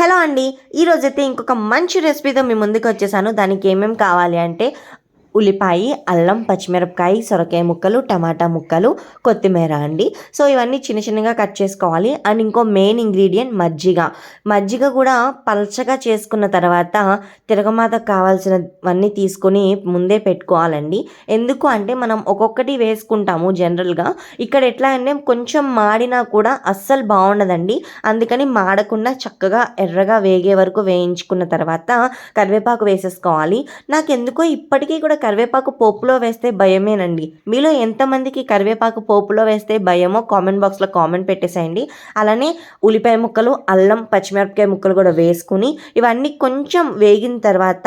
Hello అండి. ఈరోజైతే ఇంకొక మంచి రెసిపీతో మీ ముందుకు వచ్చేసాను. దానికి ఏమేమి కావాలి అంటే ఉల్లిపాయ, అల్లం, పచ్చిమిరపకాయ, సొరకాయ ముక్కలు, టమాటా ముక్కలు, కొత్తిమీర అండి. సో ఇవన్నీ చిన్న చిన్నగా కట్ చేసుకోవాలి. అండ్ ఇంకో మెయిన్ ఇంగ్రీడియంట్ మజ్జిగ. మజ్జిగ కూడా పల్చగా చేసుకున్న తర్వాత తిరగమాతకు కావాల్సినవన్నీ తీసుకొని ముందే పెట్టుకోవాలండి. ఎందుకు అంటే మనం ఒక్కొక్కటి వేసుకుంటాము జనరల్గా. ఇక్కడ ఎట్లా అంటే కొంచెం మాడినా కూడా అస్సలు బాగుండదండి. అందుకని మాడకుండా చక్కగా ఎర్రగా వేగే వరకు వేయించుకున్న తర్వాత కరివేపాకు వేసేసుకోవాలి. నాకెందుకో ఇప్పటికీ కూడా కరివేపాకు పోపులో వేస్తే భయమేనండి. మీలో ఎంతమందికి కరివేపాకు పోపులో వేస్తే భయమో కామెంట్ బాక్స్లో కామెంట్ పెట్టేసేయండి. అలానే ఉల్లిపాయ ముక్కలు, అల్లం, పచ్చిమిరపకాయ ముక్కలు కూడా వేసుకుని ఇవన్నీ కొంచెం వేగిన తర్వాత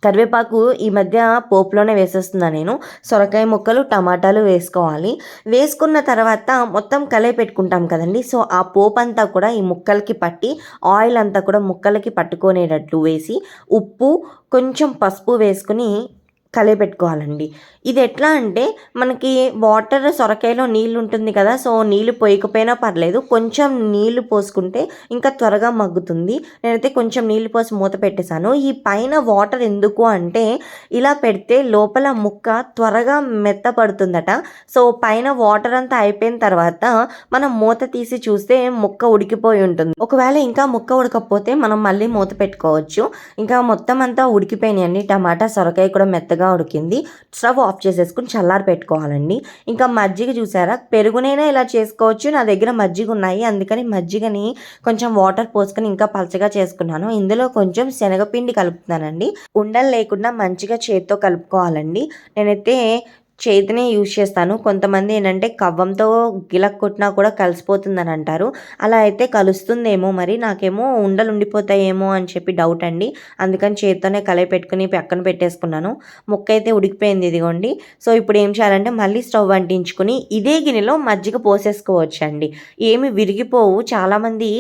కరివేపాకు ఈ మధ్య పోపులోనే వేసేస్తున్నాను నేను. సొరకాయ ముక్కలు, టమాటాలు వేసుకోవాలి. వేసుకున్న తర్వాత మొత్తం కలిపి పెట్టుకుంటాం కదండి. సో ఆ పోపు అంతా కూడా ఈ ముక్కలకి పట్టి ఆయిల్ అంతా కూడా ముక్కలకి పట్టుకునేటట్లు వేసి ఉప్పు, కొంచెం పసుపు వేసుకుని కలిపెట్టుకోవాలండి. ఇది ఎట్లా అంటే మనకి వాటర్ సొరకాయలో నీళ్ళు ఉంటుంది కదా. సో నీళ్ళు పోయకపోయినా పర్లేదు, కొంచెం నీళ్లు పోసుకుంటే ఇంకా త్వరగా మగ్గుతుంది. నేనైతే కొంచెం నీళ్ళు పోసి మూత పెట్టేశాను. ఈ పైన వాటర్ ఎందుకు అంటే ఇలా పెడితే లోపల ముక్క త్వరగా మెత్తపడుతుందట. సో పైన వాటర్ అంతా అయిపోయిన తర్వాత మనం మూత తీసి చూస్తే ముక్క ఉడికిపోయి ఉంటుంది. ఒకవేళ ఇంకా ముక్క ఉడకపోతే మనం మళ్ళీ మూత పెట్టుకోవచ్చు. ఇంకా మొత్తం అంతా ఉడికిపోయినాయండి. టమాటా, సొరకాయ కూడా మెత్తగా ఉడికింది. స్టవ్ ఆఫ్ చేసేసుకుని చల్లారి పెట్టుకోవాలండి. ఇంకా మజ్జిగ చూసారా, పెరుగునైనా ఇలా చేసుకోవచ్చు. నా దగ్గర మజ్జిగ ఉన్నాయి, అందుకని మజ్జిగని కొంచెం వాటర్ పోసుకొని ఇంకా పలచగా చేసుకున్నాను. ఇందులో కొంచెం శనగపిండి కలుపుతున్నానండి. ఉండలు లేకుండా మంచిగా చేతితో కలుపుకోవాలండి. నేనైతే చేతినే యూజ్ చేస్తాను. కొంతమంది ఏంటంటే కవ్వంతో గిలక్ కొట్టినా కూడా కలిసిపోతుందని అంటారు. అలా అయితే కలుస్తుందేమో, మరి నాకేమో ఉండలు ఉండిపోతాయేమో అని చెప్పి డౌట్ అండి. అందుకని చేతితోనే కలిపి పెట్టుకుని పక్కన పెట్టేసుకున్నాను. ముక్క అయితే ఉడికిపోయింది ఇదిగోండి. సో ఇప్పుడు ఏం చేయాలంటే మళ్ళీ స్టవ్ అంటించుకుని ఇదే గిన్నెలో మజ్జిగ పోసేసుకోవచ్చు అండి. ఏమి విరిగిపోవు. చాలామంది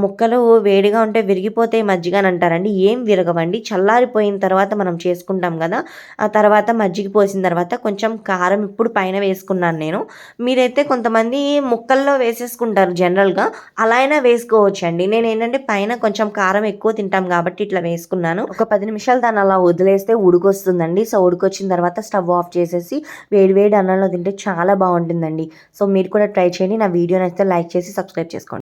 ముక్కలు వేడిగా ఉంటే విరిగిపోతాయి మజ్జిగ అని అంటారండి. ఏం విరగవండి. చల్లారిపోయిన తర్వాత మనం చేసుకుంటాం కదా, ఆ తర్వాత మజ్జిగ పోసిన తర్వాత కొంచెం కారం ఇప్పుడు పైన వేసుకున్నాను నేను. మీరైతే కొంతమంది ముక్కల్లో వేసేసుకుంటారు జనరల్గా, అలా అయినా వేసుకోవచ్చు అండి. నేను ఏంటంటే పైన కొంచెం కారం ఎక్కువ తింటాం కాబట్టి ఇట్లా వేసుకున్నాను. ఒక 10 నిమిషాలు దాన్ని అలా వదిలేస్తే ఉడికొస్తుందండి. సో ఉడికొచ్చిన తర్వాత స్టవ్ ఆఫ్ చేసేసి వేడి వేడి అన్నంలో తింటే చాలా బాగుంటుందండి. సో మీరు కూడా ట్రై చేయండి. నా వీడియో నచ్చితే లైక్ చేసి సబ్స్క్రైబ్ చేసుకోండి.